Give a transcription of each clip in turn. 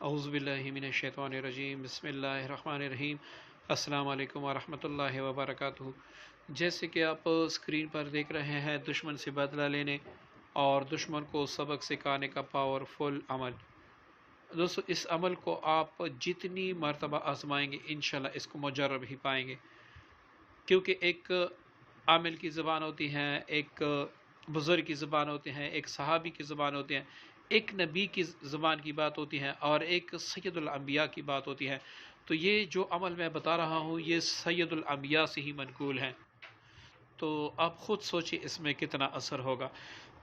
اعوذ باللہ من الشیطان الرجیم، بسم اللہ الرحمن الرحیم۔ السلام علیکم ورحمۃ اللہ وبرکاتہ۔ جیسے کہ آپ اسکرین پر دیکھ رہے ہیں، دشمن سے بدلہ لینے اور دشمن کو سبق سکھانے کا پاورفل عمل۔ دوستو، اس عمل کو آپ جتنی مرتبہ آزمائیں گے انشاءاللہ اس کو مجرب ہی پائیں گے، کیونکہ ایک عامل کی زبان ہوتی ہے، ایک بزرگ کی زبان ہوتی ہے، ایک صحابی کی زبان ہوتی ہے، ایک نبی کی زبان کی بات ہوتی ہے، اور ایک سید الانبیاء کی بات ہوتی ہے۔ تو یہ جو عمل میں بتا رہا ہوں یہ سید الانبیاء سے ہی منقول ہے، تو آپ خود سوچیں اس میں کتنا اثر ہوگا۔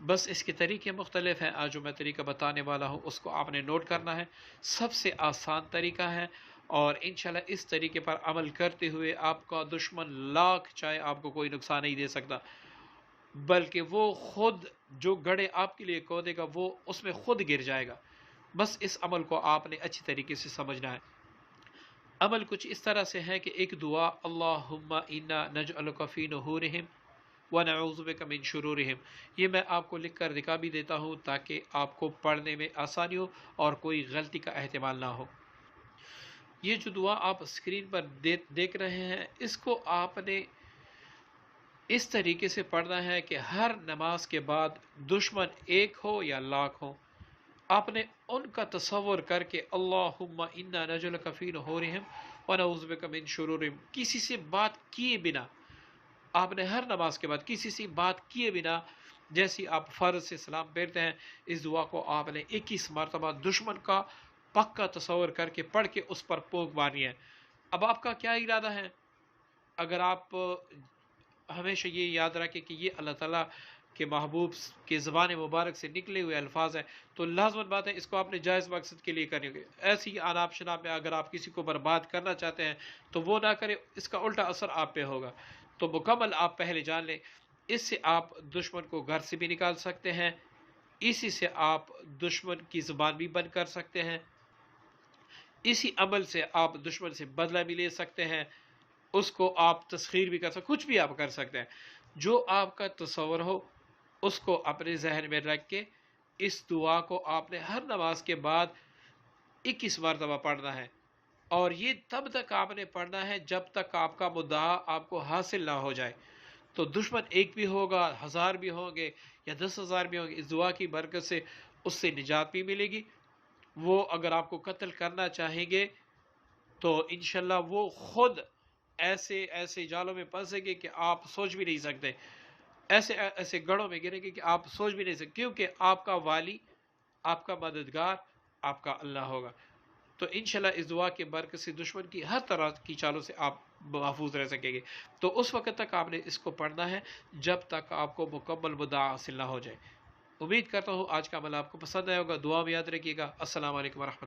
بس اس کے طریقے مختلف ہیں، آج جو میں طریقہ بتانے والا ہوں اس کو آپ نے نوٹ کرنا ہے۔ سب سے آسان طریقہ ہے، اور انشاءاللہ اس طریقے پر عمل کرتے ہوئے آپ کا دشمن لاکھ چاہے آپ کو کوئی نقصان نہیں دے سکتا، بلکہ وہ خود جو گڑھے آپ کے لیے کھودے گا وہ اس میں خود گر جائے گا۔ بس اس عمل کو آپ نے اچھی طریقے سے سمجھنا ہے۔ عمل کچھ اس طرح سے ہے کہ ایک دعا، اللہم انا نجعلک فی نحورہم ونعوذ بک من شرورہم، یہ میں آپ کو لکھ کر دکھا بھی دیتا ہوں تاکہ آپ کو پڑھنے میں آسانی ہو اور کوئی غلطی کا احتمال نہ ہو۔ یہ جو دعا آپ اسکرین پر دیکھ رہے ہیں، اس کو آپ نے اس طریقے سے پڑھنا ہے کہ ہر نماز کے بعد دشمن ایک ہو یا لاکھ ہو، آپ نے ان کا تصور کر کے اللہم انا نجعلک فی نحورہم ونعوذ بک من شرورہم کسی سے بات کیے بنا، آپ نے ہر نماز کے بعد کسی سے بات کیے بنا، جیسی آپ فرض سے سلام پھیرتے ہیں، اس دعا کو آپ نے 21 مرتبہ دشمن کا پکا تصور کر کے پڑھ کے اس پر پوک مارنی ہے۔ اب آپ کا کیا ارادہ ہے؟ اگر آپ ہمیشہ یہ یاد رکھیں کہ یہ اللہ تعالیٰ کے محبوب کے زبان مبارک سے نکلے ہوئے الفاظ ہیں، تو لازماً بات ہے اس کو آپ نے جائز مقصد کے لیے کرنی ہوگی۔ ایسی ہی آناب شناب میں اگر آپ کسی کو برباد کرنا چاہتے ہیں تو وہ نہ کریں، اس کا الٹا اثر آپ پہ ہوگا۔ تو مکمل آپ پہلے جان لیں، اس سے آپ دشمن کو گھر سے بھی نکال سکتے ہیں، اسی سے آپ دشمن کی زبان بھی بند کر سکتے ہیں، اسی عمل سے آپ دشمن سے بدلہ بھی لے سکتے ہیں، اس کو آپ تسخیر بھی کر سکتے، کچھ بھی آپ کر سکتے ہیں۔ جو آپ کا تصور ہو اس کو اپنے ذہن میں رکھ کے اس دعا کو آپ نے ہر نماز کے بعد 21 مرتبہ پڑھنا ہے، اور یہ تب تک آپ نے پڑھنا ہے جب تک آپ کا مدعا آپ کو حاصل نہ ہو جائے۔ تو دشمن ایک بھی ہوگا، 1000 بھی ہوں گے یا 10,000 بھی ہوں گے، اس دعا کی برکت سے اس سے نجات بھی ملے گی۔ وہ اگر آپ کو قتل کرنا چاہیں گے تو انشاءاللہ وہ خود ایسے ایسے جالوں میں پھنسیں گے کہ آپ سوچ بھی نہیں سکتے، ایسے ایسے گڑھوں میں گریں گے کہ آپ سوچ بھی نہیں سکتے، کیونکہ آپ کا والی، آپ کا مددگار آپ کا اللہ ہوگا۔ تو انشاءاللہ اس دعا کے برکت سے دشمن کی ہر طرح کی چالوں سے آپ محفوظ رہ سکیں گے۔ تو اس وقت تک آپ نے اس کو پڑھنا ہے جب تک آپ کو مکمل مدعا حاصل نہ ہو جائے۔ امید کرتا ہوں آج کا عمل آپ کو پسند آیا ہوگا، دعا میں یاد رکھیے گا۔ السلام علیکم ورحمۃ اللہ۔